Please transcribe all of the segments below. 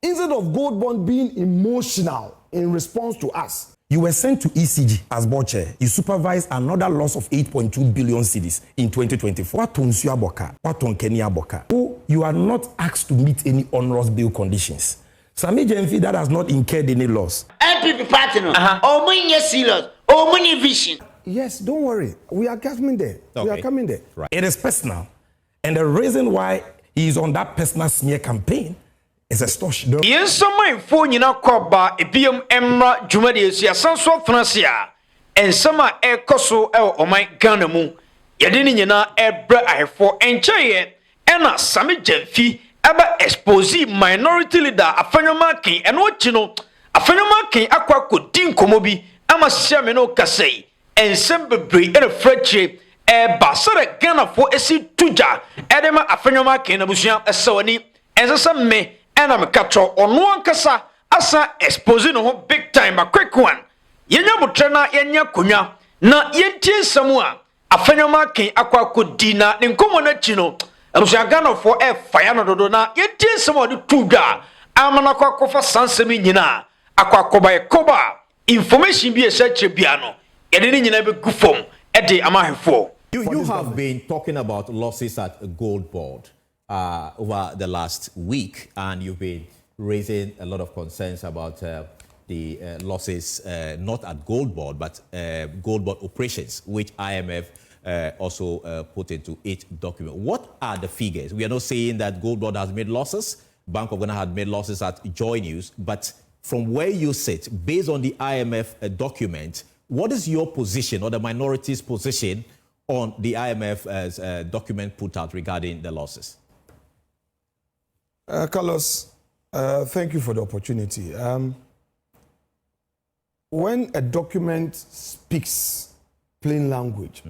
Instead of gold bond being emotional in response to us, you were sent to ECG as board chair. You supervised another loss of 8.2 billion cedis in 2024. What on Suaboka? What on Kenya Boka? Oh, you are not asked to meet any onerous bail conditions. Sammy Gyamfi that has not incurred any loss. MPP partner. Oh, money serious. Oh, money vision. Yes, don't worry. We are coming there. Okay. We are coming there. Right. It is personal. And the reason why he is on that personal smear campaign is extortion. Yes, some phone you know koba ebium emra jumadi sia sanso francia and some e koso o my Ghana mu yedini nyina e bra ahefo encheye ena Sammy Gyamfi aba expose minority leader Afenyo Markin and what you know Afenyo Markin akwa kodin komobi ama sia me no kasei and some bebre e freche e basare Ghana for esi tuja edema Afenyo Markin abusuan esawani ensa me and I'm a catcher on one cassa asa exposing no big time a quick one. Yenya butrana yenya kunya na yentie samua Afenyo Markin akwa kudina ninkomona chino Ghana for a fire no do na yentie samua di tuga amana kwa kofa sansemi nyina akwa koba information bi e search biano yedini nyina be gufom e de amahefo. You have been talking about losses at a gold board over the last week, and you've been raising a lot of concerns about the losses, not at gold board, but gold board operations, which IMF also put into its document. What are the figures? We are not saying that gold board has made losses. Bank of Ghana had made losses at Joy News, but from where you sit, based on the IMF document, what is your position or the minority's position on the IMF document put out regarding the losses? Carlos, thank you for the opportunity. When a document speaks plain language,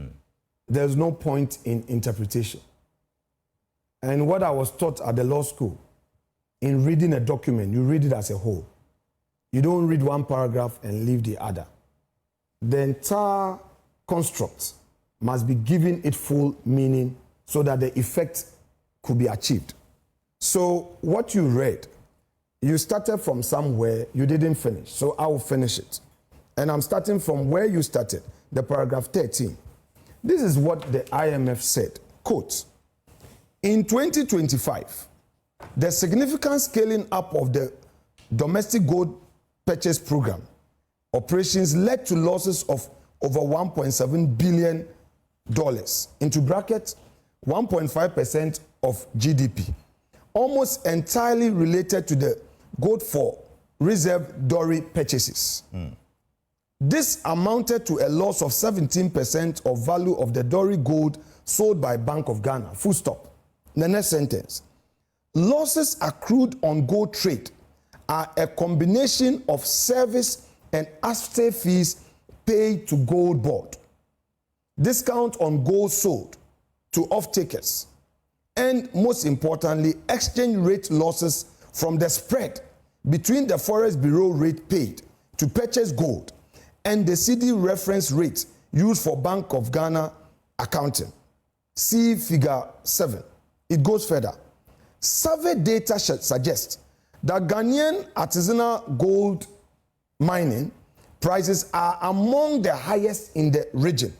there's no point in interpretation. And what I was taught at the law school, in reading a document, you read it as a whole. You don't read one paragraph and leave the other. The entire construct must be given its full meaning so that the effect could be achieved. So what you read, you started from somewhere, you didn't finish. So I will finish it. And I'm starting from where you started, the paragraph 13. This is what the IMF said, quote, in 2025, the significant scaling up of the domestic gold purchase program operations led to losses of over $1.7 billion, into bracket 1.5% of GDP. Almost entirely related to the gold for reserve Dory purchases. This amounted to a loss of 17% of value of the Dory gold sold by Bank of Ghana. Full stop. The next sentence. Losses accrued on gold trade are a combination of service and after fees paid to gold board, discount on gold sold to off-takers, and most importantly, exchange rate losses from the spread between the Forex Bureau rate paid to purchase gold and the CD reference rate used for Bank of Ghana accounting. See figure 7. It goes further. Survey data suggests that Ghanaian artisanal gold mining prices are among the highest in the region.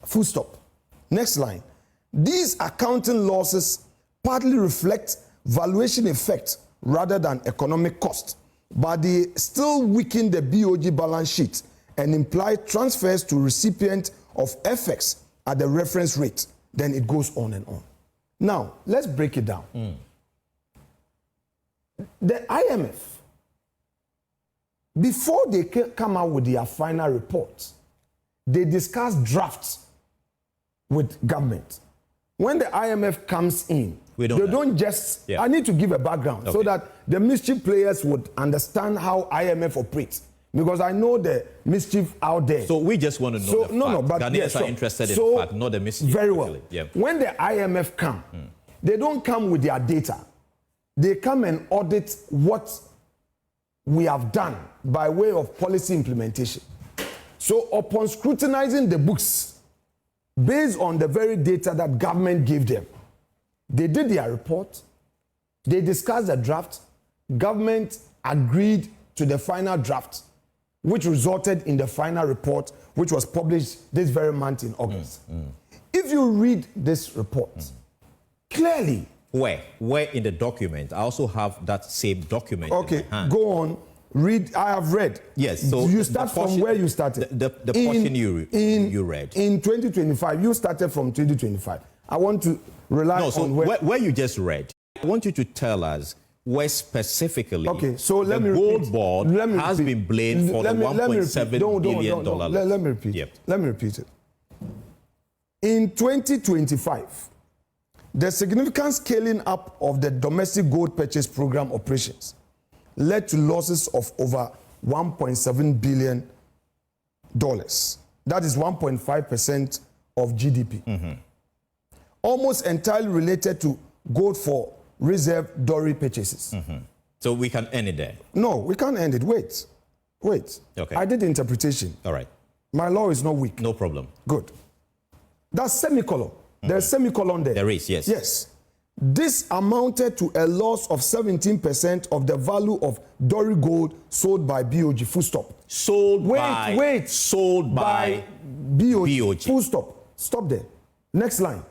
Full stop. Next line. These accounting losses partly reflect valuation effect rather than economic cost, but they still weaken the BOG balance sheet and imply transfers to recipient of FX at the reference rate. Then it goes on and on. Now, let's break it down. The IMF, before they come out with their final reports, they discuss drafts with government. When the IMF comes in, they don't just, I need to give a background so that the mischief players would understand how IMF operates. Because I know the mischief out there. So we just want to know the fact. Ghanaians are interested in the fact, not the mischief. Very well. Yeah. When the IMF come, they don't come with their data. They come and audit what we have done by way of policy implementation. So upon scrutinizing the books, based on the very data that government gave them, they did their report, they discussed the draft, government agreed to the final draft, which resulted in the final report, which was published this very month in August. If you read this report, clearly. Where in the document? I also have that same document. Okay, in my hand. go on. Read. I have read. Yes. So you start from where you started. The portion you read. In 2025, you started from 2025. I want to rely on where you just read. I want you to tell us where specifically let the me gold repeat. board has been blamed for the $1.7 billion. Let me repeat. Yep. Let me repeat it. In 2025, the significant scaling up of the domestic gold purchase program operations led to losses of over $1.7 billion. That is 1.5% of GDP. Almost entirely related to gold for reserve dowry purchases. So we can end it there. No, we can't end it. Wait. Okay. I did interpretation. All right. My law is not weak. No problem. Good. That's semicolon. There's semicolon there. There is, yes. Yes. This amounted to a loss of 17% of the value of dowry gold sold by BOG. Full stop. Sold by BOG. Full stop. Stop there. Next line.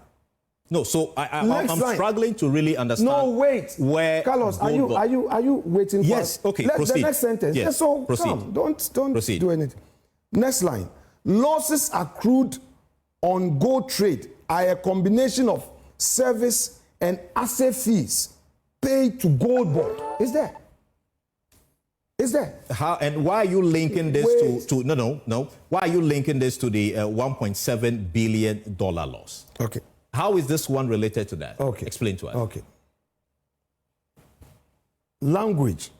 No, so I'm struggling to really understand. No, wait. Where Carlos, are you waiting? Yes. For okay. Let Proceed. The next sentence. Yes. So proceed. Come. Don't proceed. Do anything. Next line. Losses accrued on gold trade are a combination of service and asset fees paid to gold board. Is there? How and why are you linking this to no? Why are you linking this to the $1.7 billion loss? Okay. How is this one related to that? Okay. Explain to us. Okay. Language.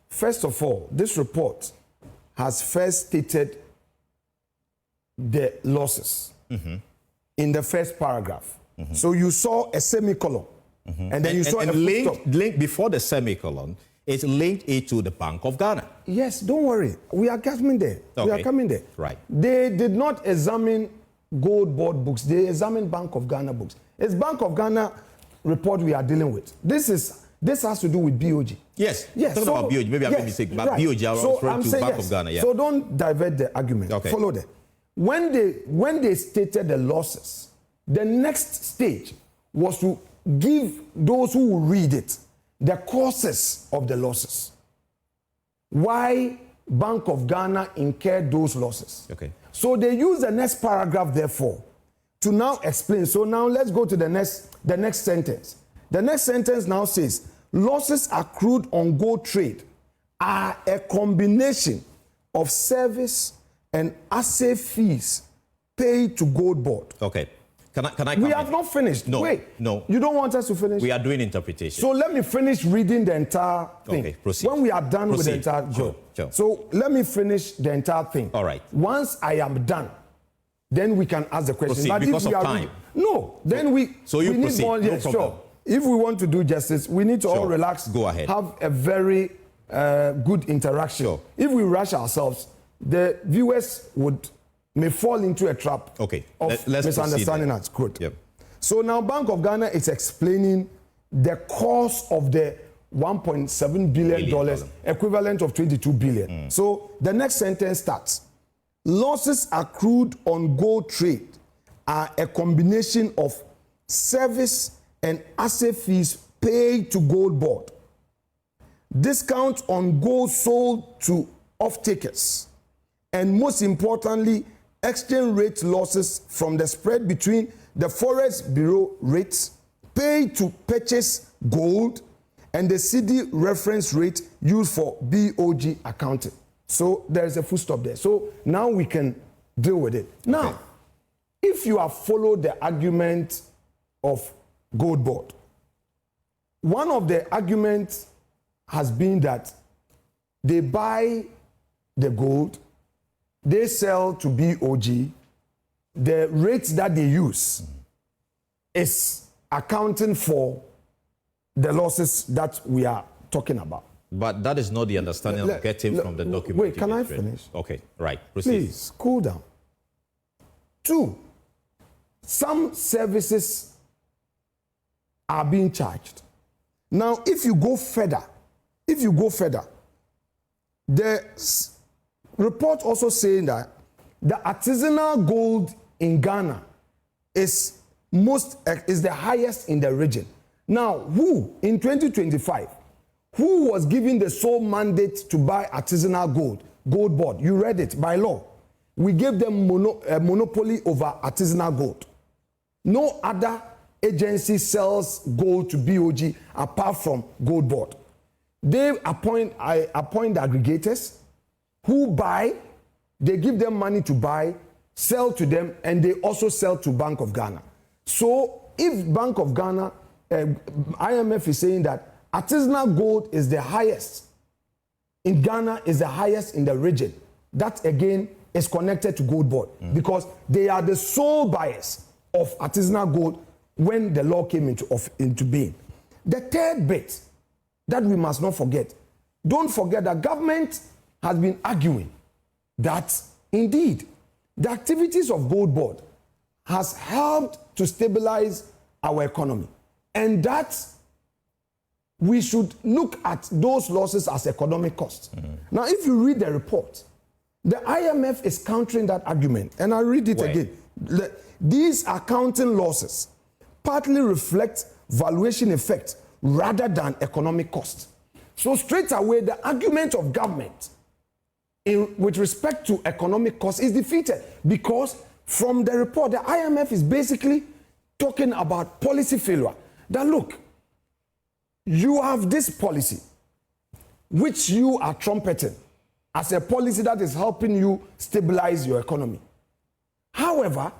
First of all, this report has first stated the losses in the first paragraph. So you saw a semicolon, and then you saw a link before the semicolon. It's linked it to the Bank of Ghana. Yes, don't worry. We are coming there. Okay. We are coming there. Right. They did not examine gold board books. They examined Bank of Ghana books. It's Bank of Ghana report we are dealing with. This has to do with BOG. Yes. Yes. Talking about BOG. Maybe I made a mistake. But right. BOG, I was referring to Bank of Ghana. Yeah. So don't divert the argument. Okay. Follow that. When they stated the losses, the next stage was to give those who will read it the causes of the losses. Why Bank of Ghana incurred those losses. Okay. So they use the next paragraph, therefore, to now explain. So now let's go to the next sentence. The next sentence now says, losses accrued on gold trade are a combination of service and asset fees paid to gold board. Okay. Can I We have not finished. No. Wait. No. You don't want us to finish? We are doing interpretation. So let me finish reading the entire thing. Okay, proceed. When we are done with the Proceed. entire Sure. So let me finish the entire thing. All right. Once I am done, then we can ask the question. Proceed, But because if we of are time. No, then we you need proceed. more. No Yes, problem. sure. If we want to do justice, we need to all relax. Go ahead. Have a very good interaction. Sure. If we rush ourselves, the viewers may fall into a trap of let's misunderstanding us. Good. Yep. So now Bank of Ghana is explaining the cause of the $1.7 billion, equivalent of 22 billion. So the next sentence starts. Losses accrued on gold trade are a combination of service and asset fees paid to gold board, discount on gold sold to off-takers, and most importantly, exchange rate losses from the spread between the Forex Bureau rates paid to purchase gold and the CD reference rate used for BOG accounting. So there is a full stop there. So now we can deal with it. Now, if you have followed the argument of gold board, one of the arguments has been that they buy the gold, they sell to BOG, the rates that they use is accounting for the losses that we are talking about. But that is not the understanding I'm getting from the document. Wait, can I finish? Okay, right. Proceed. Please, cool down. 2, some services are being charged. Now, if you go further if you go further, the report also saying that the artisanal gold in Ghana is the highest in the region. Now, who in 2025, who was given the sole mandate to buy artisanal gold board? You read it by law. We gave them monopoly over artisanal gold. No other agency sells gold to BOG apart from Gold Board. They appoint aggregators who buy, they give them money to buy, sell to them, and they also sell to Bank of Ghana. So if Bank of Ghana, IMF is saying that artisanal gold is the highest in Ghana, is the highest in the region, that again is connected to Gold Board because they are the sole buyers of artisanal gold when the law came into being. The third bit that we must not forget, don't forget that government has been arguing that indeed the activities of Gold Board has helped to stabilize our economy and that we should look at those losses as economic costs. Now, if you read the report, the IMF is countering that argument, and I read it again. These accounting losses partly reflect valuation effect rather than economic cost. So straight away, the argument of government with respect to economic cost is defeated because from the report, the IMF is basically talking about policy failure. That look, you have this policy which you are trumpeting as a policy that is helping you stabilize your economy. However,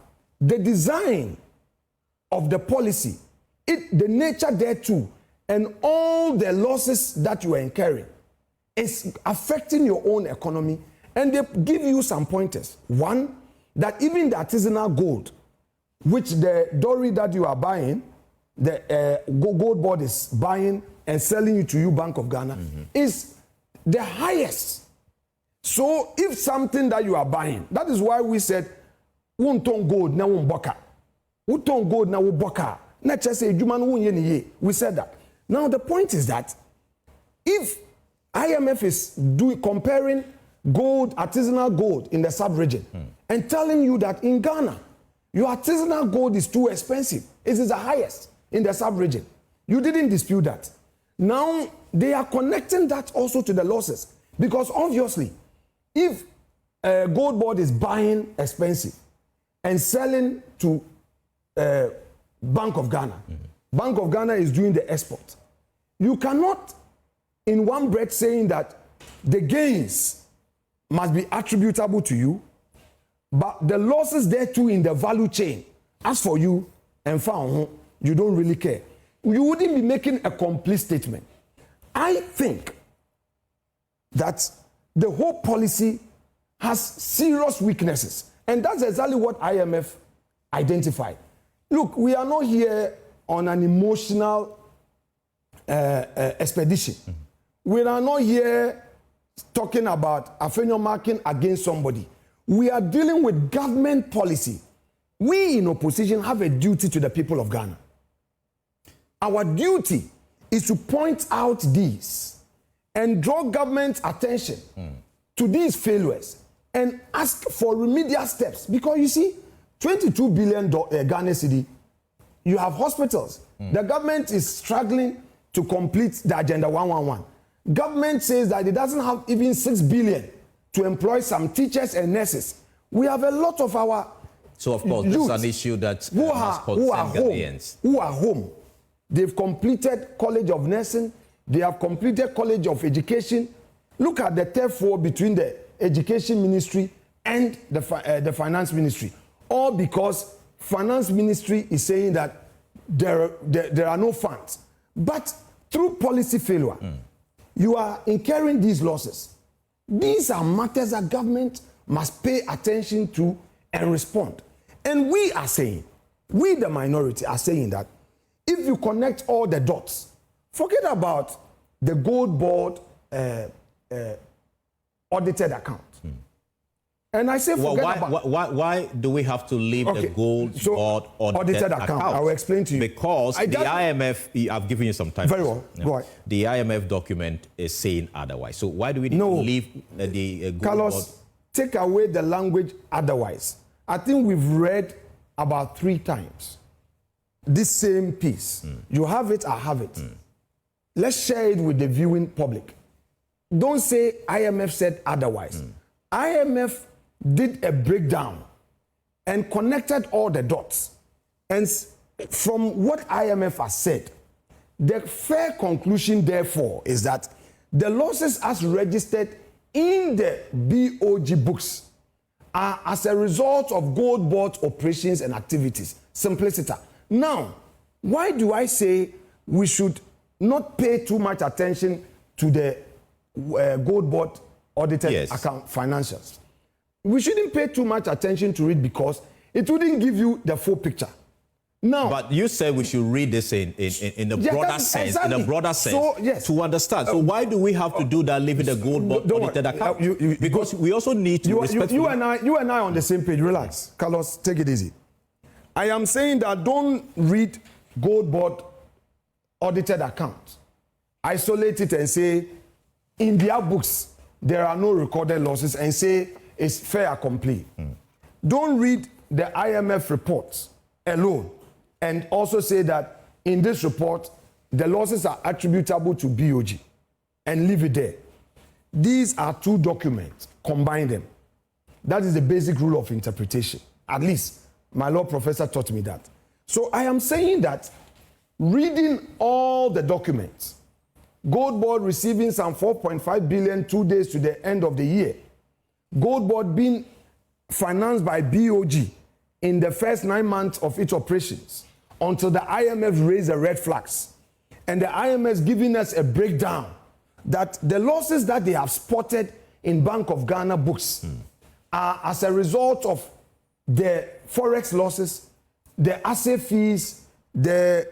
the design of the policy, the nature thereto, and all the losses that you are incurring is affecting your own economy, and they give you some pointers. One, that even the artisanal gold, which the dory that you are buying, the Gold Board is buying and selling it to you, Bank of Ghana, is the highest. So if something that you are buying, that is why we said, "Won't gold na won boka, won't gold na wo boka." Not just say we said that. Now the point is that if IMF is comparing gold, artisanal gold in the sub-region, and telling you that in Ghana, your artisanal gold is too expensive, it is the highest in the sub-region. You didn't dispute that. Now they are connecting that also to the losses because obviously, if Gold Board is buying expensive and selling to Bank of Ghana, Bank of Ghana is doing the export. You cannot, in one breath, saying that the gains must be attributable to you, but the losses there too in the value chain, as for you and found, you don't really care. You wouldn't be making a complete statement. I think that the whole policy has serious weaknesses, and that's exactly what IMF identified. Look, we are not here on an emotional expedition. We are not here talking about Afenyo Markin against somebody. We are dealing with government policy. We in opposition have a duty to the people of Ghana. Our duty is to point out these and draw government's attention to these failures and ask for remedial steps. Because you see, 22 billion Ghana cedi, you have hospitals. The government is struggling to complete the Agenda 111. Government says that it doesn't have even 6 billion to employ some teachers and nurses. We have a lot of our So of course, this is an issue that must concern Ghanaians. Who are home. They've completed College of Nursing. They have completed College of Education. Look at the third war between the Education Ministry and the Finance Ministry. All because Finance Ministry is saying that there are no funds. But through policy failure, you are incurring these losses. These are matters that government must pay attention to and respond. And we are saying, we the minority are saying that if you connect all the dots, forget about the Gold Board audited account. And I say, forget why do we have to leave the gold board audited account? I will explain to you. Because the IMF, I've given you some time. Very well. Go ahead. The IMF document is saying otherwise. So why do we need to leave the gold Carlos, board? Take away the language otherwise. I think we've read about 3 times this same piece. You have it, I have it. Let's share it with the viewing public. Don't say IMF said otherwise. IMF did a breakdown and connected all the dots. And from what IMF has said, the fair conclusion, therefore, is that the losses as registered in the BOG books are as a result of gold board operations and activities. Simplicity. Now, why do I say we should not pay too much attention to the gold board audited account financials? We shouldn't pay too much attention to it because it wouldn't give you the full picture. Now, but you said we should read this in the broader sense, exactly. In a broader sense, to understand. So why do we have to do that, leaving the gold board audited account? Because we also need to respect. You and I on the same page. Relax, Carlos. Take it easy. I am saying that don't read gold board audited account, isolate it and say in their books there are no recorded losses and say it's fair complete. Don't read the IMF reports alone and also say that in this report the losses are attributable to BOG and leave it there. These are 2 documents. Combine them. That is the basic rule of interpretation. At least my law professor taught me that. So I am saying that reading all the documents, gold board receiving some 4.5 billion 2 days to the end of the year, gold board being financed by BOG in the first 9 months of its operations until the IMF raised the red flags. And the IMF giving us a breakdown that the losses that they have spotted in Bank of Ghana books are as a result of the forex losses, the asset fees, the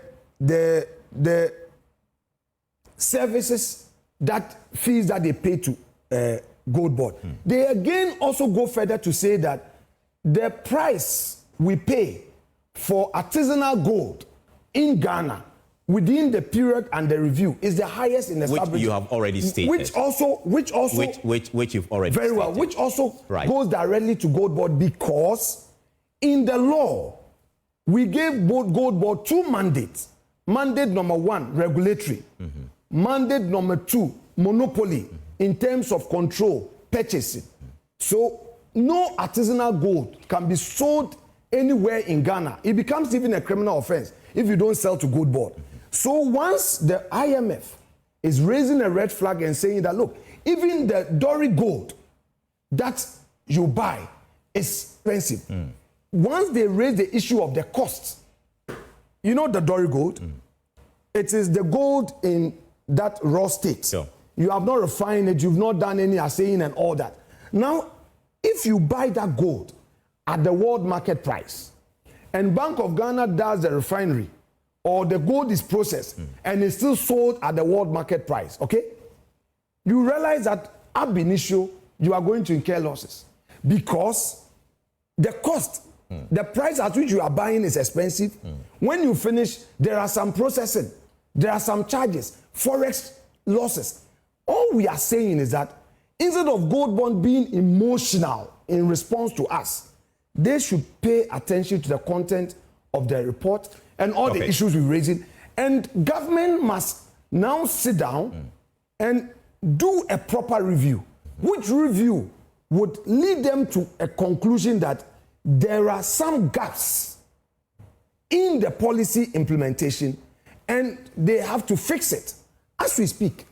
services fees that they pay to gold board. They again also go further to say that the price we pay for artisanal gold in Ghana within the period and the review is the highest in the establishment. Which you have already stated. Which you've already very stated. well. Which also goes directly to gold board because in the law we gave gold board 2 mandates. Mandate number 1, regulatory. Mandate number 2, monopoly in terms of control, purchasing. So no artisanal gold can be sold anywhere in Ghana. It becomes even a criminal offense if you don't sell to gold board. So once the IMF is raising a red flag and saying that, look, even the Dory gold that you buy is expensive. Once they raise the issue of the costs, you know the Dory gold? It is the gold in that raw state. Sure. You have not refined it, you've not done any assaying and all that. Now, if you buy that gold at the world market price, and Bank of Ghana does the refinery, or the gold is processed, and it's still sold at the world market price, okay? You realize that ab initio, you are going to incur losses. Because the cost, the price at which you are buying is expensive. When you finish, there are some processing, there are some charges, forex losses. All we are saying is that instead of gold bond being emotional in response to us, they should pay attention to the content of the report and all the issues we're raising. And government must now sit down and do a proper review, which review would lead them to a conclusion that there are some gaps in the policy implementation and they have to fix it. As we speak,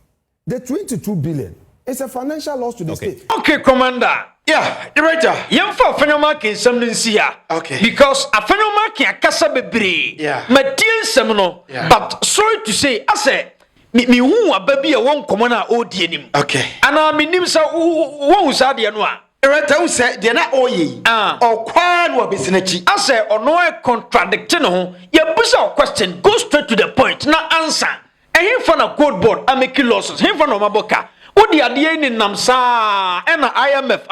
the 22 billion is a financial loss to the state. Okay, Commander. Yeah, director. Yemfa Afenyo Markin something here. Okay. Because Afenyo Markin akasa bebre. Yeah. Material semno. Yeah. But sorry to say, I say me hu ababi e won komona odi anim. Okay. Ana me nim sa won sa de no a. Director who said de na oyi. Okwa no obesinachi. I say ono e contradict no ho. Ye busa question, go straight to the point. Na answer. And him for na gold board I make losses. Him for no maboka. Odi ade ni nam sa na IMF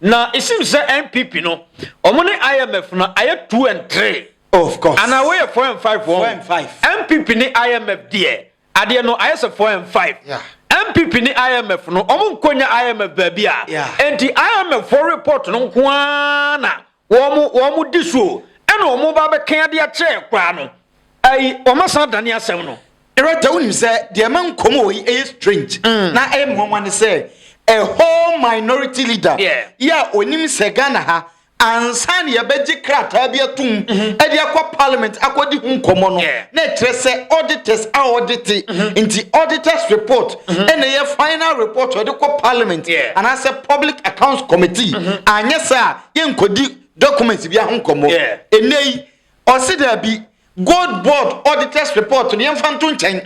na it seems say NPP no omo ne IMF no aye 2 and 3 of course and away 4 and 5 4 and 5 NPP ne IMF there ade no aye 4 and 5 yeah MPP ni IMF no omo nkonya IMF baby a enti IMF for report no kwa na wo di so ena omo ba be kan ade a che kwa no ai omo san dane asem no erata unim say the man komo is strange na nwanwa ne say a whole minority leader yeah onim se Ghana ha ansan ye beji krata bia tum e de akwa parliament akodi hu nkomo no na trese auditors audit into auditors report and ye final report we de ko parliament and as a public accounts committee anyesa ye nkodi documents bia hu nkomo enei osida bi gold board auditors report no yemfanto nchen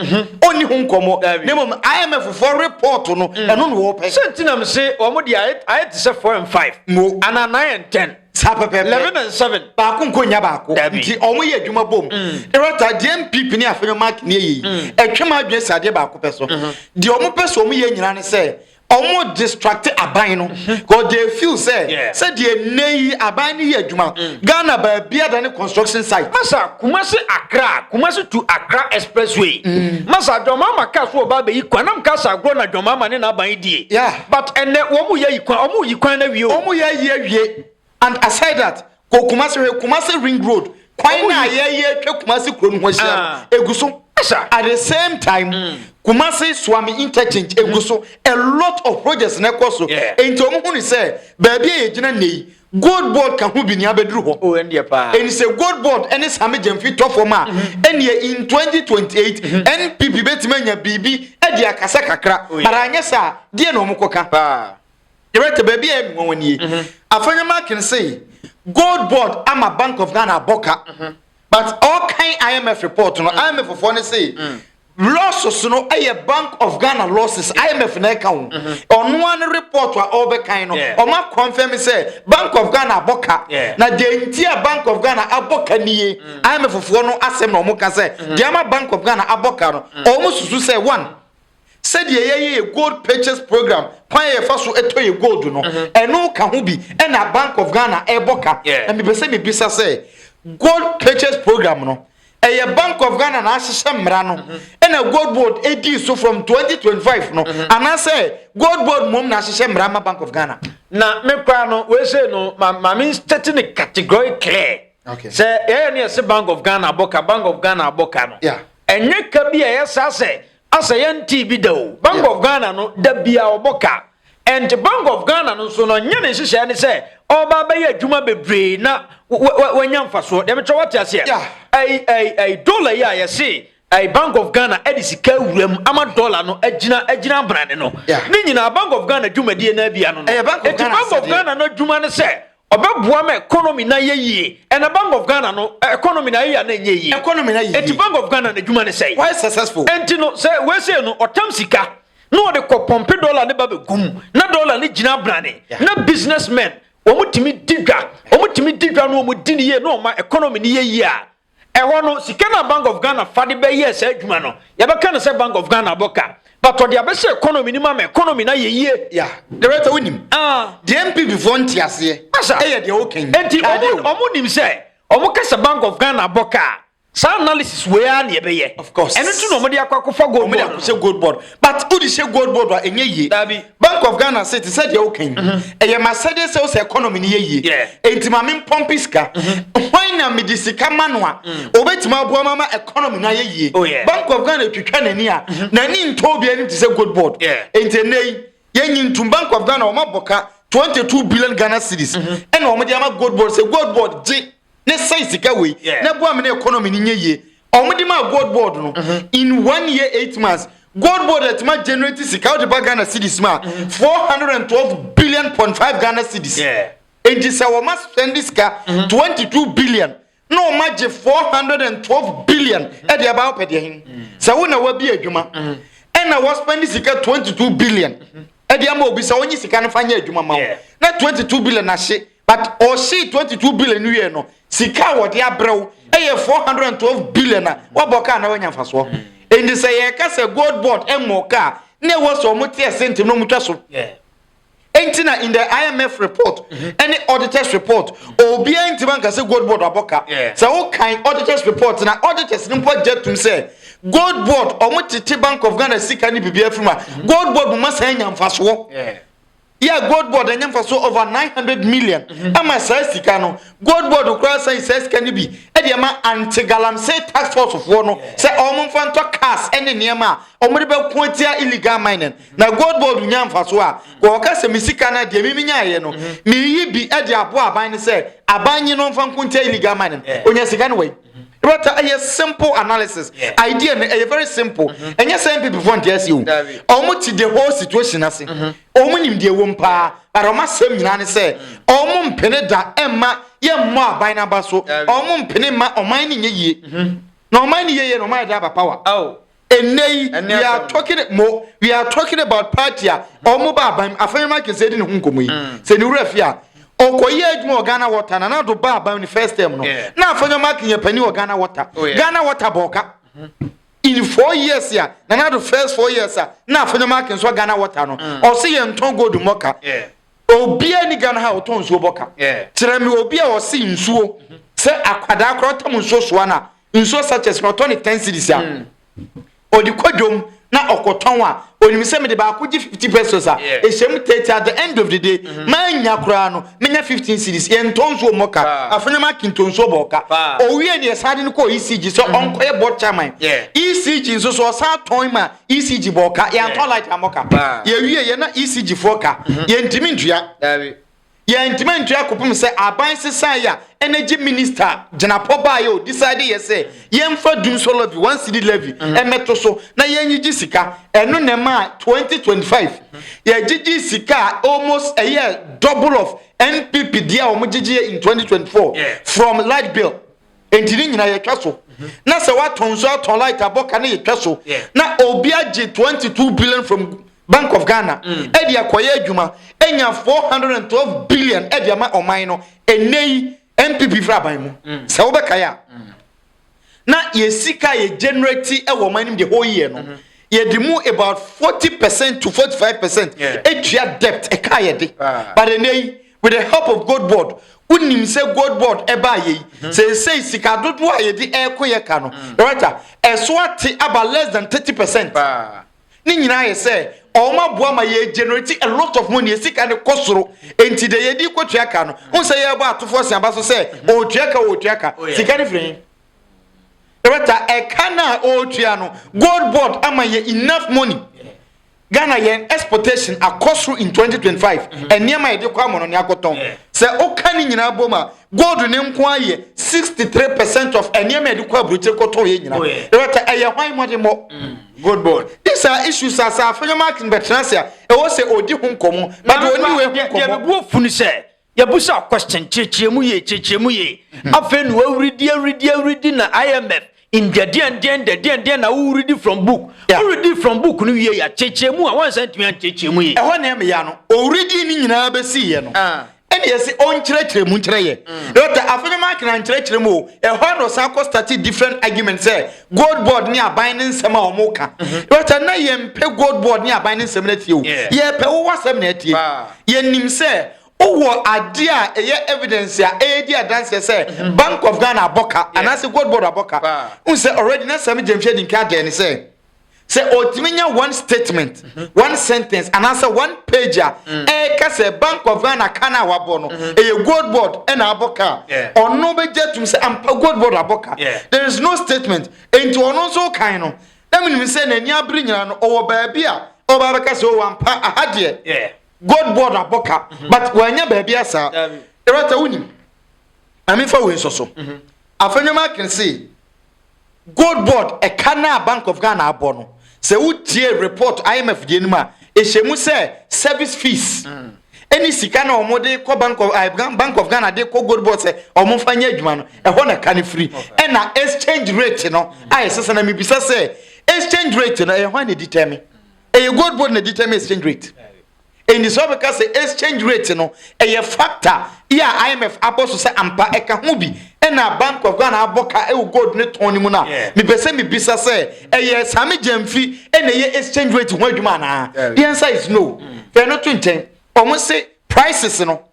oni hu nkomo nemo IMF for report no eno no wo pe sentinam say omo di I to say 4 and 5 mo ana 9 and 10 11 and 7 ba ko nkonya ba ko nti omo ye adwuma bom erata the MPP ni Afenyo Markin yi etwema adwe sade ba ko peso de omo peso omo ye nyina ne say omo distract aban no because they feel say the nei aban ni ye adwuma Ghana ba bia da ne construction site masa kumasi to Accra expressway masa John Mahama ka so ba be yi kwanam ka sa agro na John Mahama ne na aban die but ene wo mu ye yi kwan omo yi kwan na wie omo ye wie and aside that ko Kumasi ring road kwan na ye twa Kumasi kro no ho hia eguso at the same time Kumasi Swami interchange eguso a lot of projects na koso enti omo hu ni say ba bia ye gina nei gold board kan hu bi ni abedru ho o endia pa and say gold board any Sammy Gyamfi top for ma and in 2028 NPP betimanya bibi e dia kasa kakra baranya sa die na omo koka pa direct baby e nwani Afenyo Markin say gold board am a Bank of Ghana boka but all kind IMF report no IMF for ne say losses no a Bank of Ghana losses IMF na ka on one report wa all be kind no o ma confirm say Bank of Ghana boka na the entire Bank of Ghana aboka niye IMF for no asem no mo ka say the ama Bank of Ghana aboka no o mo susu say one said ye gold purchase program kwan ye fa so etoye gold no eno ka ho bi e na Bank of Ghana e boka na me pese me bisa say gold purchase program no e Bank of Ghana na ahihye mra no e na gold board edi so from 2025 no and I say gold board mom na ahihye mra ma Bank of Ghana na me kwa no we say no ma mean stating category clear say e say Bank of Ghana boka no enye ka bi e sa say asa yanti bi dawo Bank of Ghana no da bia oboka and Bank of Ghana no so no nye ne hihye ne say oba ba ya adwuma bebre na wanya mfaso dem twa what ase ai dollar ya say ai Bank of Ghana edisika wuram ama dollar no agina brand no ni nyina Bank of Ghana dwumadie na bia no Bank of Ghana no dwuma ne say obeboa ma economy na yeye and the Bank of Ghana no economy na yeye na yeye economy na yeye Bank of Ghana na dwuma ne say why successful enti no say we say no otam sika no de ko pompe dollar ne ba be gum na dollar ne gina brane na businessmen omutimi digwa no omudini ye no ma economy ne yeye a ehwo no sika na Bank of Ghana fa de be ye say adwuma no ye be ka no say Bank of Ghana boka but what the abese economy ni ma economy na yeye the rest winim the MP before ntiase e de oken enti omo nim say omo kasa Bank of Ghana boka sa analysis we are na be ye of course eno tu no mo de akwakofa gold board mo de gold board but who dey say gold board wa enye ye Bank of Ghana say ti say de oken e ye masede say economy ni ye enti ma me pompiska when na medisika manwa obetima aboa mama economy na ye Bank of Ghana twitwa nani a nani ntobia ni ti say gold board enti nei yenyi ntum Bank of Ghana o maboka 22 billion Ghana cedis and o mo de ama gold board say gold board ji ne say sika we na boa me na economy ni ye o mo de ma gold board no in 1 year 8 months gold board at ma generate sika o de ba Ghana cedis ma 412 billion.5 Ghana cedis and this our must spend this car 22 billion no match 412 billion e de about pede hin so we na wa bi adwuma and na was spend this car 22 billion e de am obi so onyi sika no fanya adwuma ma na 22 billion na hye but o she 22 billion we no sika wo de abrew e 412 billion na wa boka na wanya faso and this say ka say gold board e mo ka na wo so mo tie senti no mutwa so entina in the IMF report any auditors report obi entima nka say gold board aboka say what kind auditors report na auditors nimpo jetum say gold board omotiti Bank of Ghana sika ni bibia frima gold board mo masa nya mfaso yeah gold board nya mfaso over 900 million ama say sika no gold board cross say sika ni bi e de ma anti-galamsey tax force of no say omomfa nto cars ene niema omode be kuatia illegal mining na gold board nya mfaso a ko ka se misika na de mi nya ye no mi yi bi e de abo aban ni say aban ni no mfa kuatia illegal mining onya sika no we but a simple analysis idea a very simple and yes some people want to ask you almost the whole situation as omunim de wompa aroma sem nyina ne say omum pene da emma ye mo aban na baso omum pene ma oman ni yeye no oman ni yeye no man da power oh enei we are talking about party omu ba aban Afenyo Markin say di ne hunkomo yi say ni wura fia okoye adwuma Ghana water na do ba ban the first time no na Afenyo Markin ye pani Ghana water Ghana water boka in 4 years ya na do first 4 years na Afenyo Markin so Ghana water no o se ye nton gold moka obia ni Ghana ha oton so boka tire mi obia o se nsuo se akwada akrotam nsuo so na nsuo such as not 10 cedis ya odi kwadwom na okoton a onim se me de ba akugye 50 pesos a ehiem 30 at the end of the day manya kura no menya 15 cedis ye ntonso moka Afenyo Markin tonso boka owie ne sade no ko ECG so onkoye board chairman ECG so sa ton ma ECG boka ye anton light amoka ye wie ye na ECG foka ye ntimi ntua ye ntimi ntua kopum se aban sesan ya energy minister Janapo Bayo decide yes say yemfa dum so levy 1 cedi levy emeto so na yenyigi sika eno ne ma 2025 ye gigi sika almost a year double of NPP dia omugigi in 2024 from light bill entini nyina ye twaso na se watonso aton light aboka na ye twaso na obi age 22 billion from Bank of Ghana edia koye adwuma enya 412 billion edia ma oman no enei MPP fra ban mu se wo beka ya na ye sika ye generate e wo man the whole year no ye di mu about 40% to 45% etua debt e ka ye de but enei with the help of gold board unim se gold board e ba ye say sika dodo a ye di e ko ye ka no right so ate about less than 30% ni nyina ye say oma boa ma ye generate a lot of money sika ne kosoro enti de ye di kwotua ka no un say ye ba atofo se aba so say o tua ka sika ne free ebata e kana o tua no gold board ama ye enough money Ghana yen exportation akosoro in 2025 eniema ye de kwa mono ne akoton se o kan nyina boma gold ne nko aye 63% of eniema ye de kwa broche koton ye nyina ebata e ye hwan mode mo good board these are issues as Afenyo Markin betransia e wo se odi hunkomo but oni we hunkomo ya bebu funu se ya busa question chechemu ye afenu awridi na IMF in the den na we read from book read from book no ye ya chechemu a wan sentimi an chechemu ye e ho na me ya no o read ni nyina be si ye no ene yesi on kyerɛkyerɛ mu nkyerɛ ye Dr. Afenyo Markin an kyerɛkyerɛ mu e ho no sa ko start different arguments say gold board ni aban ne nsɛm a omoka Dr. na ye mpe gold board ni aban ne nsɛm na tie o ye pe wo wasɛm na tie ye nim sɛ owo ade a eye evidence a edi adanse say Bank of Ghana aboka anase gold board aboka un say already na Sammy Gyamfi din ka de ne say ultimate one statement one sentence and answer one pager ka say Bank of Ghana kana wabo no e gold board e na aboka ono be jetum say ampa gold board aboka there is no statement into ono so kan no na me say na ni abiri nyina no owo baabi a oba beka say o ampa ahade gold board aboka but wanya baabi asa erata wuni amifa we so Afenyo Markin say gold board e kana Bank of Ghana abono se wutie report IMF die nima e hyemu se service fees any sika na omode ko Bank of Ghana de ko gold board se omfanya adwuma no e ho na ka ne free e na exchange rate no aye sese na mebisa se exchange rate no e ho na determine e gold board na determine exchange rate in the so because exchange rate no a factor yeah IMF apostle say ampa e ka ho bi e na Bank of Ghana aboka e gold ne ton mu na me pese me bisa say e Sammy Gyamfi e na ye exchange rate ho adwuma na the answer is no fair no to inten almost say prices no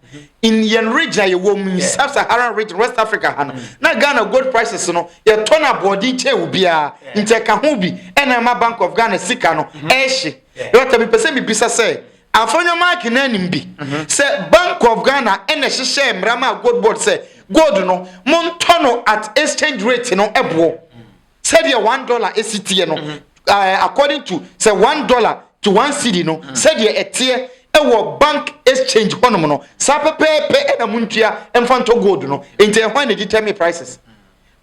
in yen region you will sub-Saharan region West Africa na Ghana gold prices no ye turn abodi che ubia inte ka ho bi ena ma Bank of Ghana sika no ehye what be person be bisa say Afenyo Markin na nim bi say Bank of Ghana ena hye mrama gold board say gold no mon tono at exchange rate no ebo said $1 ACT no according to say $1 to 1 cedi no said ye etie ewo bank exchange hono no sa pepe na muntua emfanto gold no enti when they determine prices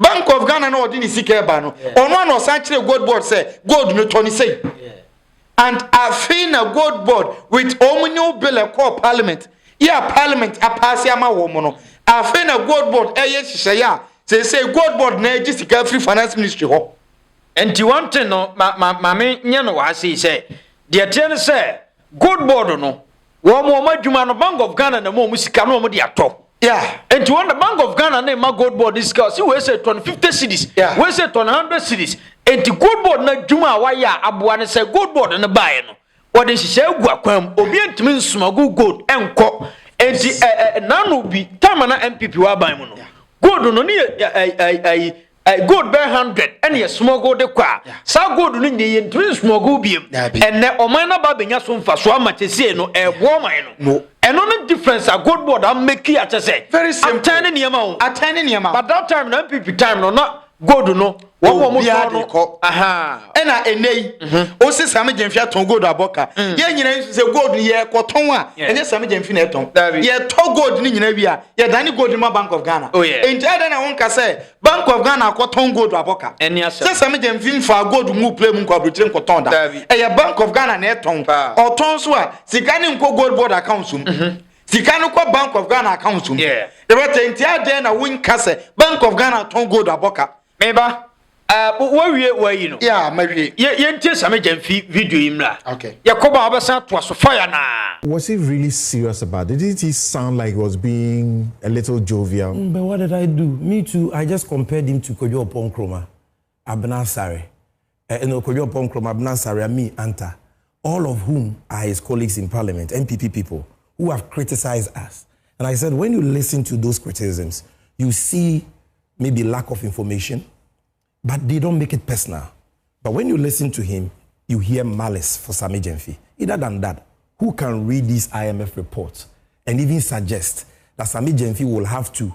Bank of Ghana no odini sika ba no ono na osan kire gold board say gold no tony say and Afenyo gold board with omnio bill call parliament parliament apasi ama wo mo no Afenyo gold board eye hihye ya say gold board na egi sika free finance ministry ho enti one thing no ma me nye no wa say de tie say gold board no wo mo madwuma no Bank of Ghana na mo sika no mo de ato enti won the Bank of Ghana na ma gold board is see we say 250 cedis we say 100 cedis enti gold board na dwuma wa ya aboa ne say gold board na bae no wo de hihye agu akwam obi entimi nsumago gold enko enti nanu bi tama na MPP wa ban mu no gold no ne gold be 100 and ye smuggle de kwa sa gold no nye ntwe smuggle biem enne oman na ba benya so mfa so amachese no ebo man no eno no difference a gold board am make ya say very simple attending niema but that time na MPP time no na gold no wo mo so ena enei o se Sammy Gyamfi aton gold aboka ye nyina se gold ye koton a enye Sammy Gyamfi na eton ye to gold ni nyina wi a ye dani gold ma Bank of Ghana enti ada na won ka say Bank of Ghana koton gold aboka se Sammy Gyamfi mfa gold mu play mu nkwabrotire koton da ye Bank of Ghana na eton oton so a sika ni nko gold board account sum sika no ko Bank of Ghana account sum the but enti ada na won ka say Bank of Ghana ton gold aboka meba what you know? Yeah, maybe. Yentie Sammy Gyamfi video imra. Okay. Yakoba abasa to so fire na. Was he really serious about it? Did he sound like he was being a little jovial? But what did I do? Me too. I just compared him to Kojo Ponkroma, Abna Sare. Kojo Ponkroma, Abna Sare, and me, Anta. All of whom are his colleagues in parliament, MPP people, who have criticized us. And I said, when you listen to those criticisms, you see maybe lack of information, but they don't make it personal. But when you listen to him, you hear malice for Sammy Gyamfi. Either than that, who can read these IMF reports and even suggest that Sammy Gyamfi will have to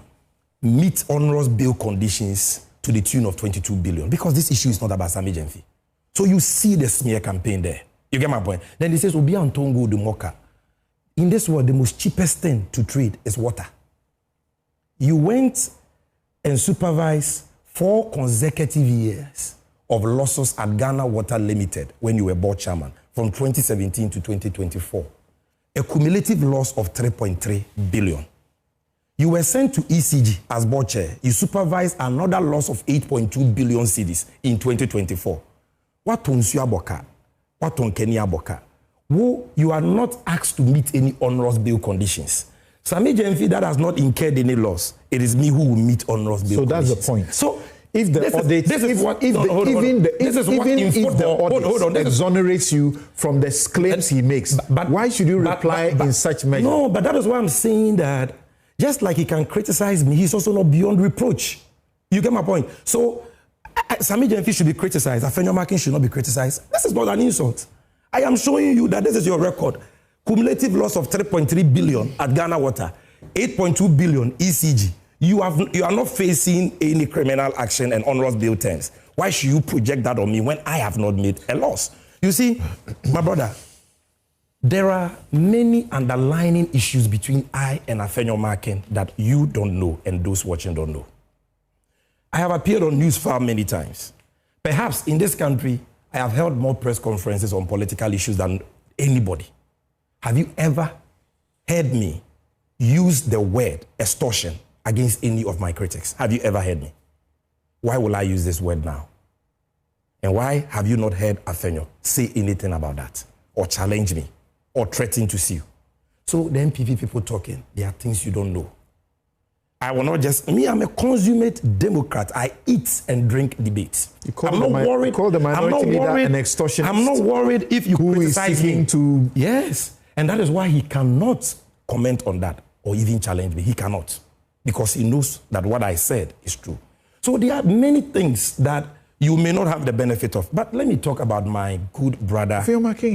meet onerous bail conditions to the tune of 22 billion? Because this issue is not about Sammy Gyamfi. So you see the smear campaign there. You get my point? Then he says, Obi Antongo de Moka. In this world, the most cheapest thing to trade is water. You went and supervised 4 consecutive years of losses at Ghana Water Limited when you were board chairman from 2017 to 2024. A cumulative loss of 3.3 billion. You were sent to ECG as board chair. You supervised another loss of 8.2 billion cedis in 2024. What Tonsu Aboka? What Tonkeni Aboka? You are not asked to meet any onerous bail conditions. Sammy Gyamfi that has not incurred any loss. It is me who will meet onerous bail conditions. So that's the point. So if the audit, exonerates you from the claims he makes, but why should you reply in such measure? No, but that is why I'm saying that just like he can criticize me, he's also not beyond reproach. You get my point? So Sammy Gyamfi should be criticized. Afenyo Markin should not be criticized. This is not an insult. I am showing you that this is your record. Cumulative loss of 3.3 billion at Ghana Water, 8.2 billion ECG. You are not facing any criminal action and onerous bail terms. Why should you project that on me when I have not made a loss? You see, my brother, there are many underlying issues between I and Afenyo Markin that you don't know and those watching don't know. I have appeared on News Farm many times. Perhaps in this country, I have held more press conferences on political issues than anybody. Have you ever heard me use the word extortion against any of my critics? Have you ever heard me? Why will I use this word now? And why have you not heard Afenyo say anything about that? Or challenge me? Or threaten to sue? So the MPP people talking, there are things you don't know. I will not just, I'm a consummate Democrat. I eat and drink debates. I'm not worried. You call the minority leader an extortionist. I'm not worried if you criticize me. To... Yes. And that is why he cannot comment on that or even challenge me. He cannot. Because he knows that what I said is true. So there are many things that you may not have the benefit of. But let me talk about my good brother. Afenyo Markin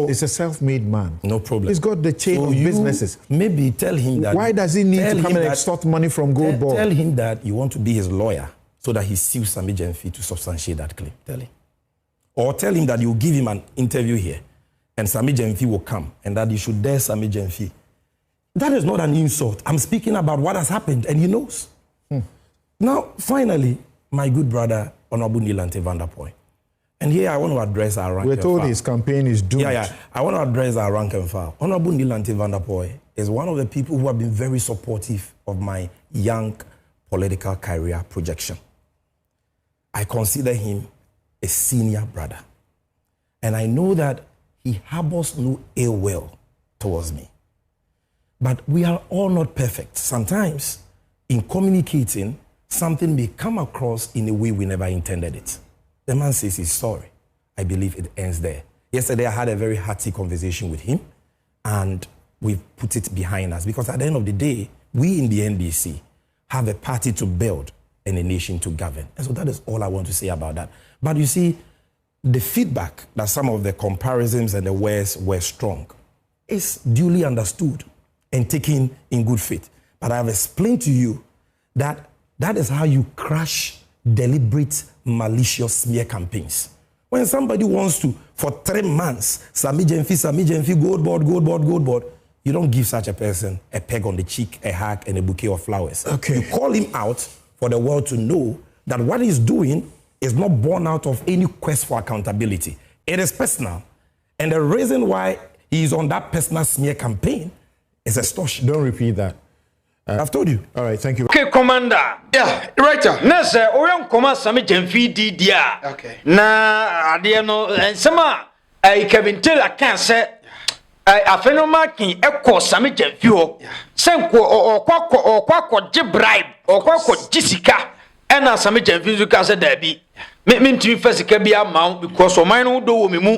is a self-made man. No problem. He's got the chain of businesses. Maybe tell him that. Why does he need to come and extort money from Gold Board? Tell him that you want to be his lawyer so that he sues Sammy Gyamfi to substantiate that claim. Tell him. Or tell him that you give him an interview here and Sammy Gyamfi will come and that you should dare Sammy Gyamfi. That is not an insult. I'm speaking about what has happened and he knows. Now, finally, my good brother, Honorable Nilante Vanderpoy. And here I want to address our rank. We're told his campaign is doomed. Yeah. I want to address our rank and file. Honorable Nilante Vanderpoy is one of the people who have been very supportive of my young political career projection. I consider him a senior brother. And I know that he harbors no ill will towards me. But we are all not perfect. Sometimes, in communicating, something may come across in a way we never intended it. The man says he's sorry. I believe it ends there. Yesterday, I had a very hearty conversation with him, and we've put it behind us because at the end of the day, we in the NDC have a party to build and a nation to govern. And so that is all I want to say about that. But you see, the feedback that some of the comparisons and the words were strong is duly understood and taken in good faith. But I have explained to you that that is how you crush deliberate, malicious smear campaigns. When somebody wants to, for 3 months, Sammy Gyamfi, Gold Board, you don't give such a person a peg on the cheek, a hug, and a bouquet of flowers. Okay. You call him out for the world to know that what he's doing is not born out of any quest for accountability. It is personal. And the reason why he's on that personal smear campaign is extortion. Don't repeat that. I've told you. All right, thank you. Okay, Commander. Yeah, right. Nese, oyan koma Sammy Gyamfi dia. Okay. Na ade no ensema Kevin Taylor kan say Afenyo Markin ekọ Sammy Gyamfi ho. Senko okwa bribe, okwa jisika. Ena Sammy Gyamfi zu ka say dabi. Me ntimi fasika bia ma because o man no do wo me mu.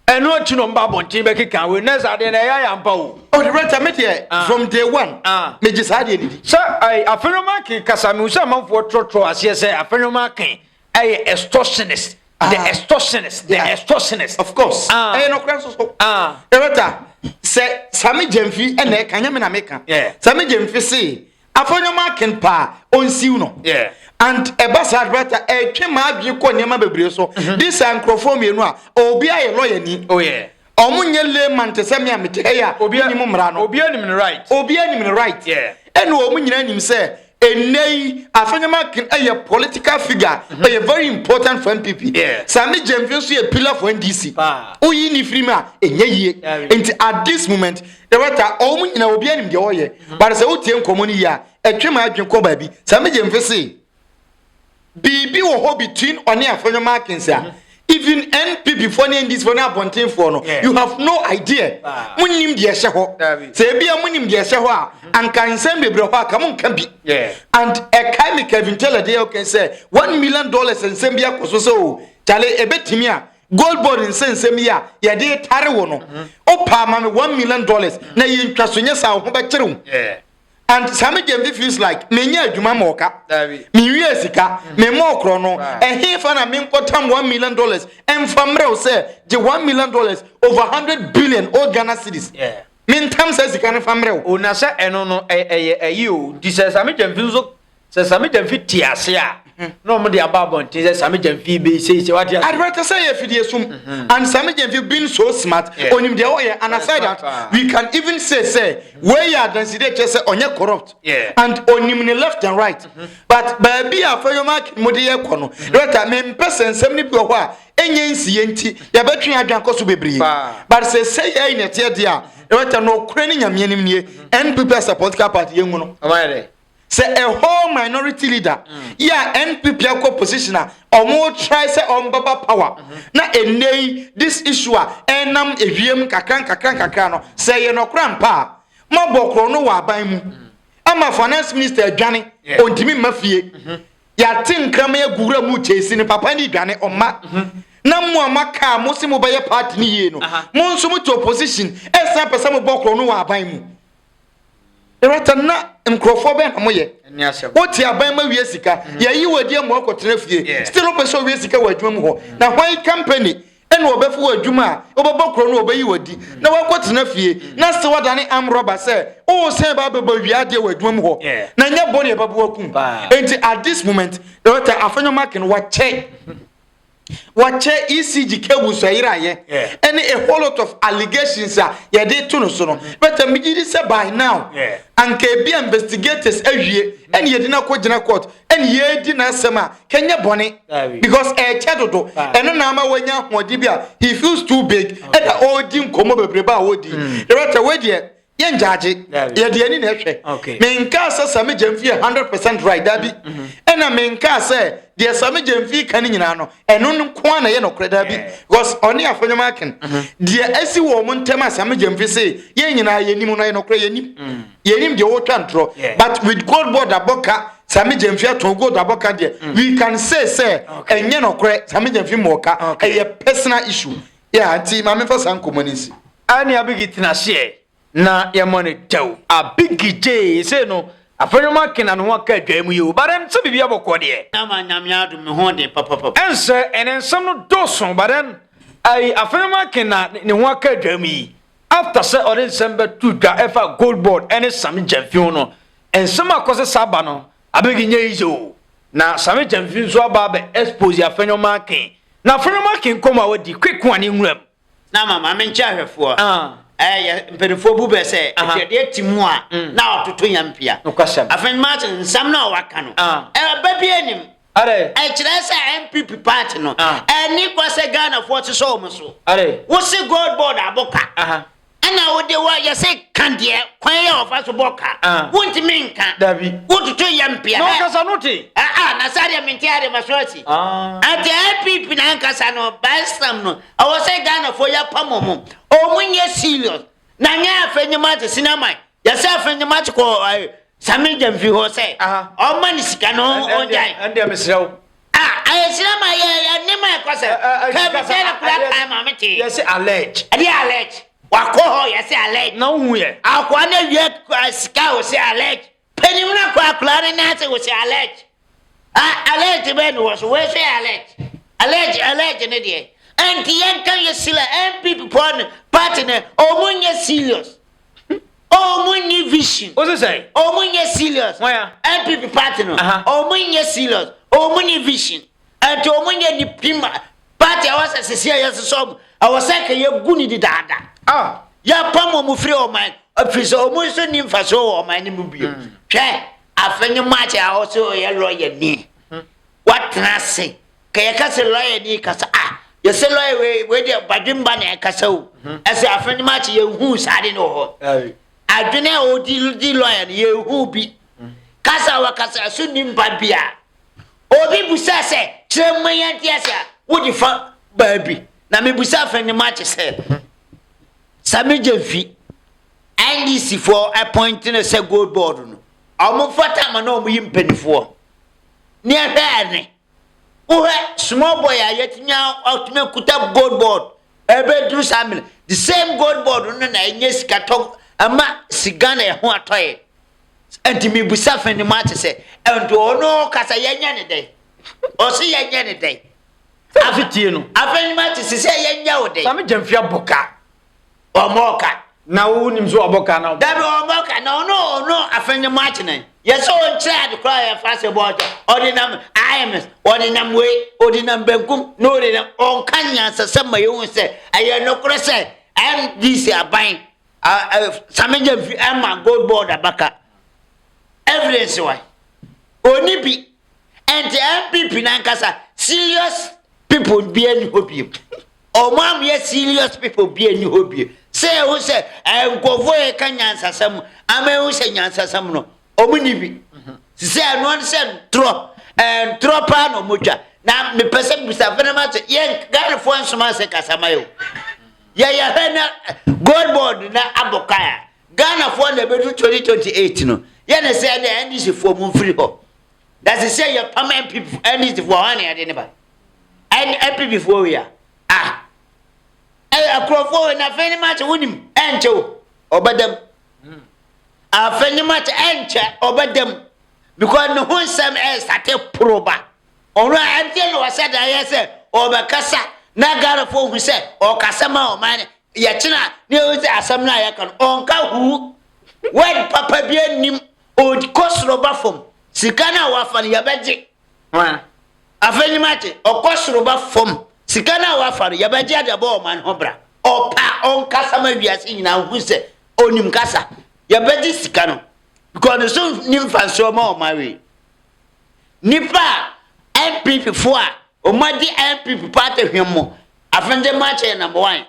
Eno achino mba bontin be keka we nese ade na ya yampa o. Oh, the right time here from day one. Me just had it. Sir, Afenyo Markin kasami usa manfo trotro ase say Afenyo Markin extortionist. The extortionist. Of course. No cross so. Erata say Sammy Gyamfi ene kanya me na meka. Yeah. Sammy Gyamfi say Afenyo Markin pa onsiu no. Yeah. And a bastard brother, a chema you call Yama Bebriso. This ancrophone, you know, or be a lawyer. Oh, yeah. Omunye layman to Sammy Mitea, Obia Mumrano, Obia right. Obia right, yeah. And Omunyan him say, a nay, Afenyo Markin, a political figure, a very important for MPP. Yeah. Sammy Gyamfi a pillar for NDC. Oyini Frima, a ye. And at this moment, the writer Omunya Obia in the oye, but as a Otian Commonia, a chema you call baby, Sammy Gyamfi say. Bibi wo ho between Oni Afenyo Markin sir. Even NPP for this for na bonten for no. You have no idea. Munim de ehye ho. Say bia munim de ehye ho a anka nsem bebre ho aka mun kan bi. And a kai me Kevin Taylor dey okay say $1 million nsem bia koso so chale ebetimi a Gold Board nsem ya ye dey tare wo no. O pa ma me $1 million na ye ntwasonye sa ho be kire. And Sammy Gyamfi feels like menya adwuma moka me wie sika me mo kro no he fa na me nkotam $1 million and famre say the $1 million over 100 billion old Ghana cedis me ntam say sika ne famre o na say eno no ayi o di say Sammy Gyamfi so say Sammy Gyamfi ti ase a no mo de ababon ti say Sammy Gyamfi be say what you I'd rather say if it sum and Sammy Gyamfi being so smart onim de oye and aside that we can even say where you are considered say onye corrupt and onim ne left and right but baby Afenyo Markin mo de ye kono right me person sem ni bi ho a enye nsiye nti ya betwe adwan koso bebre but say ye in tie dia right no kure ni nyame nim nie NPP as a political party yengu no say a whole minority leader NPP akọ positioner omo try say on baba power na enei this issue enam ewiem kakran no say ye no krampa ma bokro no wa ban mu ama finance minister adwane ontimi mafie ya tinkram ye gura mu chesi ni papa ni dwane omma na mo amaka mo se mo be party ni ye no mo nso mo to opposition esa pesa mo bokro no wa aban mu erata na nkrofo be na mo ye woti aban ma wie sika ye yi wadi mo akotena fie still pesa wie sika wa adwuma mu ho na why company eno obefu wa adwuma obobokro no obayi wadi na wakotena fie na se wadane amroba se o se ba beba wiade wa adwuma mu ho na nya bone babu akum enti at this moment Dr. Afenyo Markin Wache ECG cables are here. And a whole lot of allegations are de to no so. But me say by now. And be investigators every and ye didn't go to court and ye didn't sema Kenya bonnet because a chadodo and no nama when ya he feels too big and the old dim come over breba odi. The right away dear. Yen judge ye de ani na hwe me nka say Sammy Gyamfi 100% right that be and na me nka say de Sammy Gyamfi kan nyina no eno nko na ye no kreda bi because oni Afenyo Markin de asi wo mo ntem Sammy Gyamfi say ye nyina ye nim no ye no kre ye nim de wo twantro but with gold board aboka Sammy Gyamfi aton gold aboka de we can say enye no kre Sammy Gyamfi moka a personal issue anti ma me fa san community ani abigitina share na ya money taw a big J say no Afenyo Markin and one ka dwam you but then so bibia bokọ de na ma nyame adu me ho de papa ense enen some no doson but then I Afenyo Markin na ne one ka dwam yi after say orin sembe tu dwa efa gold board any Sammy Gyamfi no en some akose saba no abegi nye izo na Sammy Gyamfi so aba be expose Afenyo Markin na Afenyo Markin come awadi quick one in nwam na mama me ncha hwefo mpedefo bu be se de timu a na ototo yampia Afenyo Markin sam na waka no ba bi anim are kire se MPP party no ni kwase Ghana for ti so mo so are wo se gold board aboka ana wo de wa ya se kandie kwan ya ofa so boka wonti menka dabi wototo yampia no kasa no ti na sare mentiare maswati ati MPP na nkasa no basam no awo se Ghana for ya pamomo omunye serious na nya Afenyo Markin sinama ya se Afenyo Markin ko Sammy Gyamfi ho se o mani sika no o jai ande mesrew sinama ya nema kwase ka be se na kula time ameti ya se allege wako ho ya se allege na hu ye akwa na wie sika o se allege penim na kwa kula na se o se allege allege be no so we se allege ne de and yen kan ye sila MPP partner omunye serious omunye vision what you say omunye serious MPP partner omunye serious omunye vision and omunye ni pima party awasa sisia yeso awasa ka ye guni di dada ya pamo mu free o man afiso omun so ni mfaso o man ni mu bio hwe Afenyo Markin also ye lawyer ni what na say ka ye ka se lawyer ni ka sa yes we dey badimba na kasa o ese Afenyo Markin ye hu sade no ho adwene o di lawyer ye hu bi kasa wa kasa so nimba bia obi busa se chreman asa wo di fa baabi na me busa Afenyo Markin se Sammy Gyamfi NDC for appointing a gold board no omo fata ma na omo yimpanifo ne ahane small boy ayetinya ultimate kuta gold board ebe do samil the same gold board no na enye sika to ama sigana e ho atoye enti me busa Afenyo Markin se ento ono kasa yenya ne dai o se yenya ne dai afitie no Afenyo Markin se yenya wo dai Sammy Gyamfi aboka o moka na wo nim so aboka na dabi o moka na ono Afenyo Markin yes on child cry fast about ordinam IMS ordinam way ordinam benkum no ordinam on kanya sasama you say aye no kro say MDC aban Sammy Gyamfi am gold board abaka evidence why oni bi and MPP nankasa serious people be any hobby o mam yes serious people be any hobby say who say nkofo e kanya sasam ama who say nyansasam no omuni bi say no say drop pa no moja na me pese bisa Afenyo Markin yen Ghana fo nsoma se kasama yo ya na gold board na abokaya Ghana fo na be 2028 no ye na say the NDC fo mu free ho that is say your permanent people NDC fo one ya de ne ba and MPP fo ya ah akrofo na Afenyo Markin wonim encho obadam Afenyo Markin enche obadam because no one some start proba ora ante no wasa da yese obekasa na garafo hu se o kasama o man ya kina ne o se asam na ya kan onka hu when papa bi anim o kosro ba fom sika na wa fa ya beje Afenyo Markin o kosro ba fom sika na wa fa ya beje adabo o man hobra o pa on kasama wiase nyina hu se onim kasa ya beje sika no because so nim fan so ma o mawe nipa MPP for o madi MPP party hwemo Afenyo Markin number 1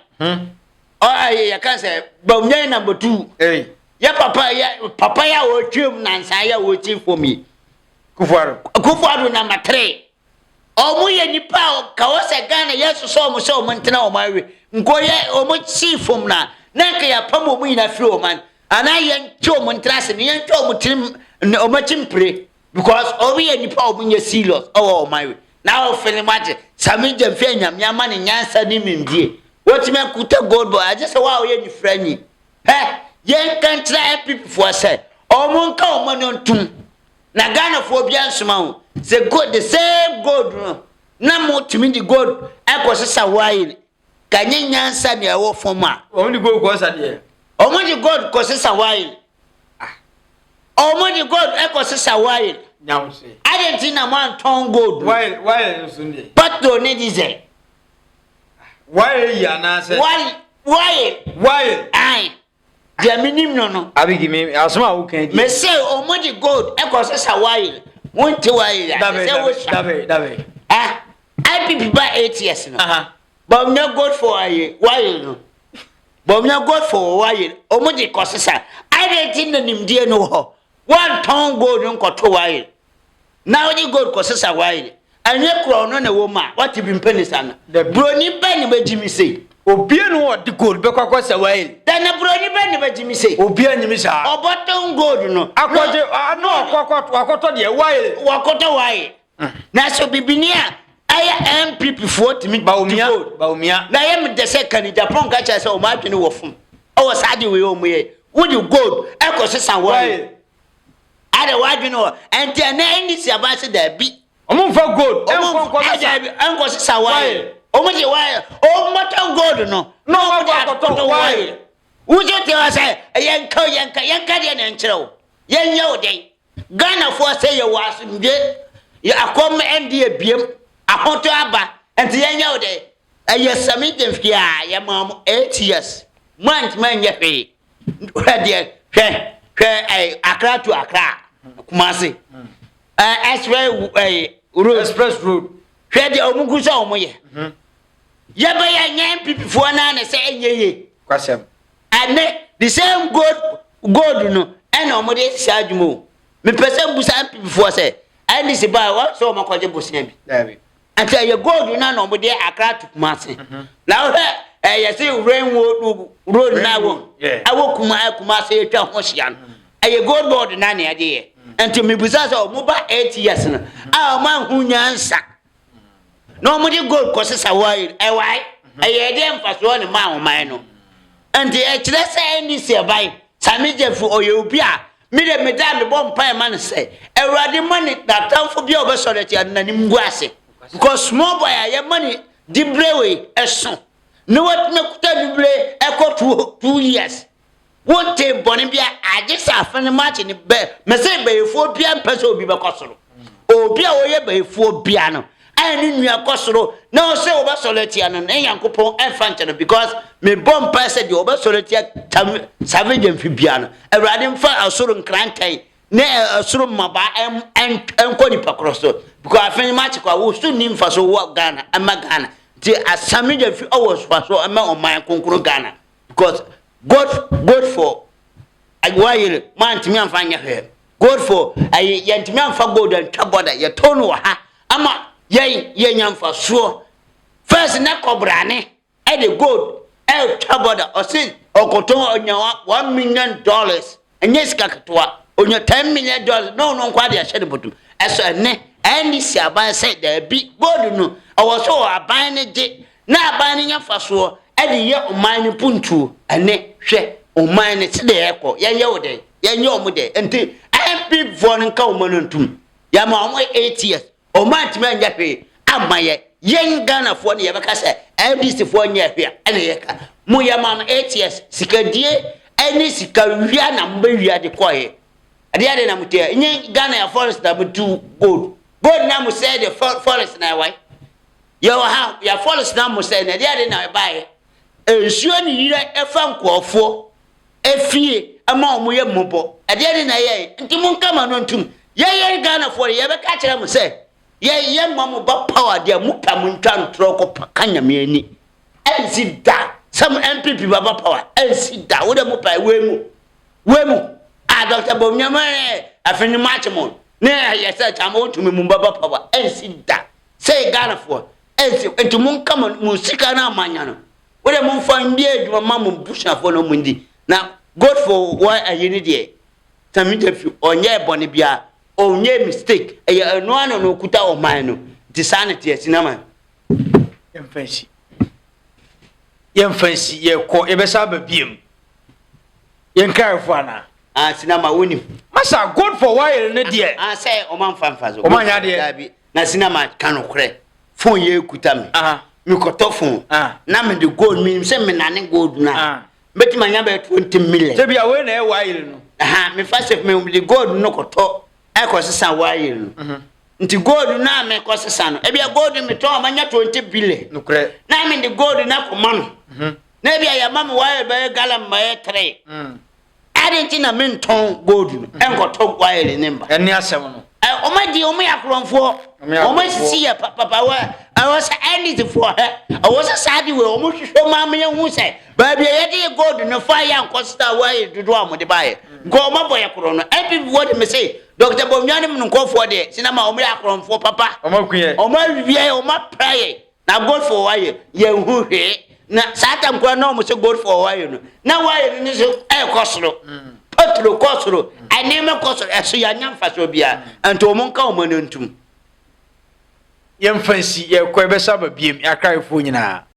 oh ya kan say bawnya number 2 ya papa ya o twem nansa ya o chi for me kufuaro number 3 o mu ye nipa ka o se Ghana yeso so mo ntena o mawe nko ye o mo chi fom na ka ya pam o mu ina firi o man ana ye nti o mo ntena se ye nti o mo tim o ma chimpre because o ye nipa o mu ye serious o mawe na o Afenyo Markin Sammy Gyamfi anyam ya ma ne nyansa ni mindie what me kuta gold boy I just say wow ye ni franyi yen kan tra people for say o mo nka o mo ntum na Ghana for bia nsoma ho say gold the same gold no na mo timi di gold e ko sesa wine ka nyansa ne e wo foma o mo di gold ko sa de o mo di gold ko sesa wine o mo di gold e ko sesa wine now say Argentina man ton gold why sunday but do ne di say why ya na say why ai dia minim no abigi me asoma wo kan di me say o mo di gold e ko sesa wine won't wine dabe I people by 8 years no but no gold for wine no but no gold for wine o mo di ko sesa I dey tin na nimdie no ho 1 ton gold nko to wine now the gold ko sesa wine anye kro no na wo ma what be penisa na broni ben be jimi say obie no the gold be kwakwa sa wine then na broni ben be jimi say obie anyimi sa oboton gold no akwaje no akoto de wine wakoto wine na so bibinia aya MPP for timi ba umia na yem de se kan Japan ka cha say o ma twene wo fum o sade we o mu ye wo di gold e ko sesa wine ada wadwene o enti na ndi si abase da bi omo fa gold enko sesa wine omo je wine o moto gold no akoto wine ujo te wa say yanka de na nkyerɛw yenya odai Ghana for say ye wasu nde ya akom ndi ebiem ahoto aba enti yenya odai aye Sammy Gyamfi a ya mam 8 years month man ye hwe hwe Accra to Accra Kumasi express road hwe de omugu so omoye ya ba ya nyan people for na na say enyeye kwasem ane the same gold no and omode siajumo me person busa people for say I this buy what so makoje bosia bi dabi anta ye gold na omode Accra to Kumasi now you see rainwood road na wo awo Kumasi etwa ho hia no aye gold board na na ade enti me busa so mo ba 8 years no a man hu nyansa no mo di gold ko sesa wai wai aye de mfaso ne ma ho man no enti e kire se ni se bai Sammy Gyamfi oye obi a me de me da me bom pan man se ewrade money that time for bi obesore ti ananim gu ase because small boy aye money di brewe eso no what me kuta di bre e ko 2 years what te boni bia agisa Afenyo Markin be me say be efo bia mpese obi be kosoro obi a oye be efo bia no ani nua kosoro na o say obesole tia no Nyankopon enfante no because me bom pese de obesole tia Sammy Gyamfi bia no ewrade mfa asoro nkrankan na asoro maba enko ni pakroso because Afenyo Markin kwa wo su ni mfa so wo Ghana ama Ghana ti Sammy Gyamfi always so ama o man konkoro Ghana because God for agwaye man timi amfanya he God for ay yantimi amfa gold and taboda ye tonu ha ama ye nyamfa so first na kobrane e the gold e taboda o si okoton onya $1 million enye sika ketwa onya $10 million no kwa de ahye de botum eso ne any si aban say there be gold no o so aban ne je na aban nya faso e de ye oman ni puntu ene hwe oman ni sede ekọ ye wo de ye nye omo de enti MP for nka oman ntum ya ma omo 8 years oman ti anya hwe amaye yen Ghana for ne ye beka se LDC for nya hwe ene ye ka mu ya ma 8 years sikadie eni sika wia na mba wia de koye ade ade na mutia nye Ghana ya forest da do gold na mu say the forest na why yo ha ya forest na mu say na ade ade na buy ensuo ni yire efa nkofo efie ama omo ye mbobo ade ade na ye nti mu nka ma no ntum ye Ghana for ye be ka kire mu say ye mamu ba power dia mu pa mu ntwa ntro ko kanya me ani ensi da some MPP baba power ensi da wo de mu pa wemu Dr. Bomnyamane Afenyo Markin ne ya say chamo tumi mu baba power ensi da say Ghana for ensi enti mun kama musika na amanya no wo de mun fa ndi adwuma mamu busha for no mundi na God for why ayini de Sammy Gyamfi onye bone bia onye mistake e no ano no kuta o man no disanity asinama yemfansi ye ko e be sa ba biem yen careful ana sinama woni masa God for why ne de say o man fanfazo o man ya de na sinama kanokre phone ye kuta me mi koto phone na me de gold mi se me na ne gold na beti manya be 20 million se bia we na e wire no me first of me de gold no koto e ko sesa wire no nti gold na me ko sesa no e bia gold mi to manya 20 billion no kre na me de gold na ko man na bia ya mama wire be galam ma 3 adenti na me ton gold no en ko to wire number eni asem no o ma di o ma yakronfo o ma sisi ya papa wa I was ending for her I was a sad way o mo hwehwe ma me hu say ba bia ye de gold no fire and costa wire do am de bae go ma boy yakro no every word me say Dr. Bomnyane mun ko for there sinama o ma yakronfo papa o ma kuye o ma wie o ma pray na gold for wire ye hu hwe na satam kwa na o mo say gold for wire no na wire ni so e kosoro patro kosoro aneme kosoro eso ya nyamfa so bia ento mo nka o ma ntum yemfansi ye ko e be sa ba biem ya careful nyina